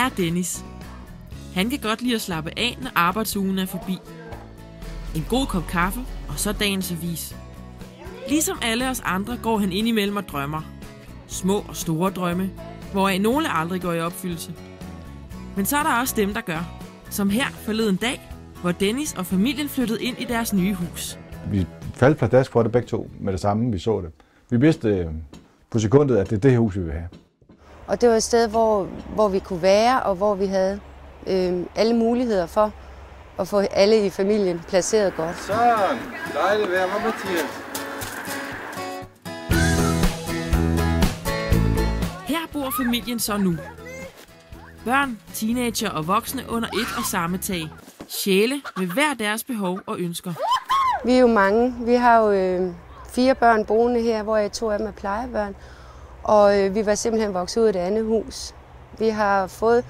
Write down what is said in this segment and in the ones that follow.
er Dennis. Han kan godt lide at slappe af, når arbejdsugen er forbi. En god kop kaffe, og så dagens avis. Ligesom alle os andre går han indimellem og drømmer. Små og store drømme, hvoraf nogle aldrig går i opfyldelse. Men så er der også dem, der gør. Som her forleden dag, hvor Dennis og familien flyttede ind i deres nye hus. Vi faldt pladask for det begge to med det samme, vi så det. Vi vidste på sekundet, at det er det her hus, vi vil have. Og det var et sted, hvor vi kunne være, og hvor vi havde alle muligheder for at få alle i familien placeret godt. Sådan, dejligt vejr, hvad Mathias? Her bor familien så nu. Børn, teenager og voksne under et og samme tag. Sjæle med hver deres behov og ønsker. Vi er jo mange. Vi har jo 4 børn boende her, hvor 2 af dem er plejebørn. Og vi var simpelthen vokset ud af det andet hus. Vi har fået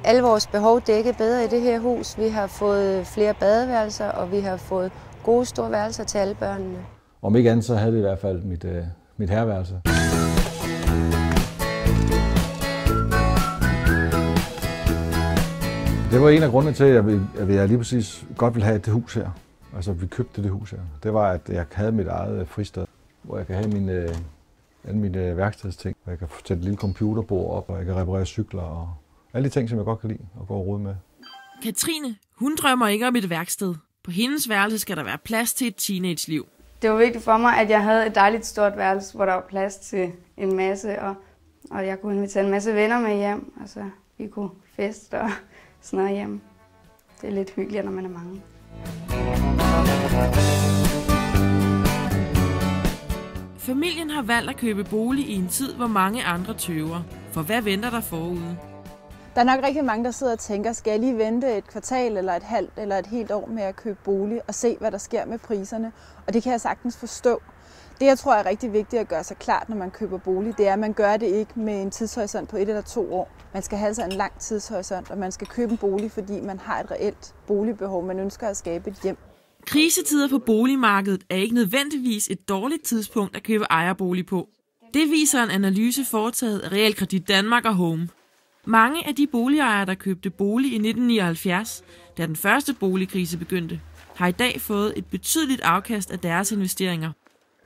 alle vores behov dækket bedre i det her hus. Vi har fået flere badeværelser, og vi har fået gode store værelser til alle børnene. Om ikke andet, så havde det i hvert fald mit herreværelse. Det var en af grundene til, at jeg lige præcis godt ville have det hus her. Altså, vi købte det hus her. Det var, at jeg havde mit eget fristed, hvor jeg kan have mine værkstedsting. Jeg kan sætte et lille computerbord op, og jeg kan reparere cykler og alle de ting, som jeg godt kan lide at gå og rode med. Katrine, hun drømmer ikke om et værksted. På hendes værelse skal der være plads til et teenage-liv. Det var vigtigt for mig, at jeg havde et dejligt stort værelse, hvor der var plads til en masse, og jeg kunne invitere en masse venner med hjem. Altså, vi kunne feste og sådan noget hjem. Det er lidt hyggeligt, når man er mange. Familien har valgt at købe bolig i en tid, hvor mange andre tøver. For hvad venter der forude? Der er nok rigtig mange, der sidder og tænker, skal jeg lige vente et kvartal eller et halvt eller et helt år med at købe bolig og se, hvad der sker med priserne. Og det kan jeg sagtens forstå. Det, jeg tror er rigtig vigtigt at gøre sig klart, når man køber bolig, det er, at man gør det ikke med en tidshorisont på 1 eller 2 år. Man skal have altså en lang tidshorisont, og man skal købe en bolig, fordi man har et reelt boligbehov. Man ønsker at skabe et hjem. Krisetider på boligmarkedet er ikke nødvendigvis et dårligt tidspunkt at købe ejerbolig på. Det viser en analyse foretaget af Realkredit Danmark og Home. Mange af de boligejere, der købte bolig i 1979, da den første boligkrise begyndte, har i dag fået et betydeligt afkast af deres investeringer.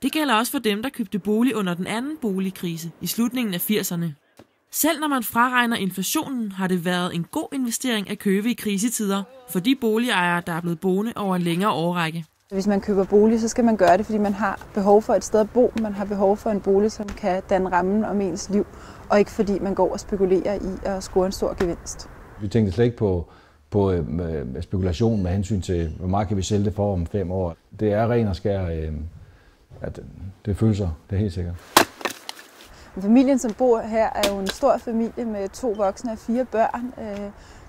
Det gælder også for dem, der købte bolig under den anden boligkrise i slutningen af 80'erne. Selv når man fraregner inflationen, har det været en god investering at købe i krisetider for de boligejere, der er blevet boende over en længere årrække. Hvis man køber bolig, så skal man gøre det, fordi man har behov for et sted at bo. Man har behov for en bolig, som kan danne rammen om ens liv, og ikke fordi man går og spekulerer i at score en stor gevinst. Vi tænkte slet ikke på spekulation med hensyn til, hvor meget kan vi sælge det for om 5 år. Det er ren og skær, at det følelser, det er helt sikkert. Familien, som bor her, er jo en stor familie med 2 voksne og 4 børn.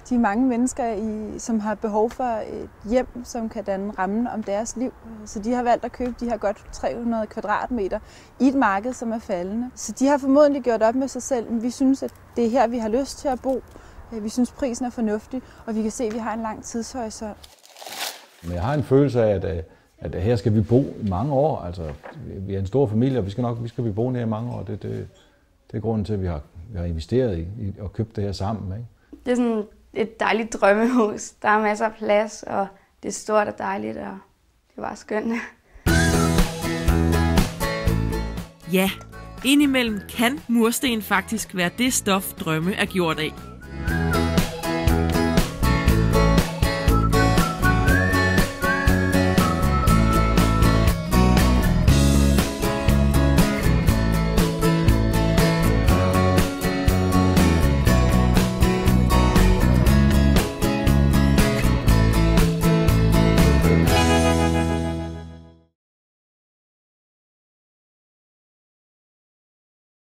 De er mange mennesker, som har behov for et hjem, som kan danne rammen om deres liv. Så de har valgt at købe de her godt 300 kvadratmeter i et marked, som er faldende. Så de har formodentlig gjort op med sig selv. Vi synes, at det er her, vi har lyst til at bo. Vi synes, prisen er fornuftig, og vi kan se, at vi har en lang tidshorisont. Men jeg har en følelse af, at her skal vi bo i mange år. Altså, vi er en stor familie, og vi skal bo her i mange år. Det er grunden til, at vi har investeret i og købt det her sammen. Ikke? Det er sådan et dejligt drømmehus. Der er masser af plads, og det er stort og dejligt, og det var skønt. Ja, indimellem kan mursten faktisk være det stof, drømme er gjort af.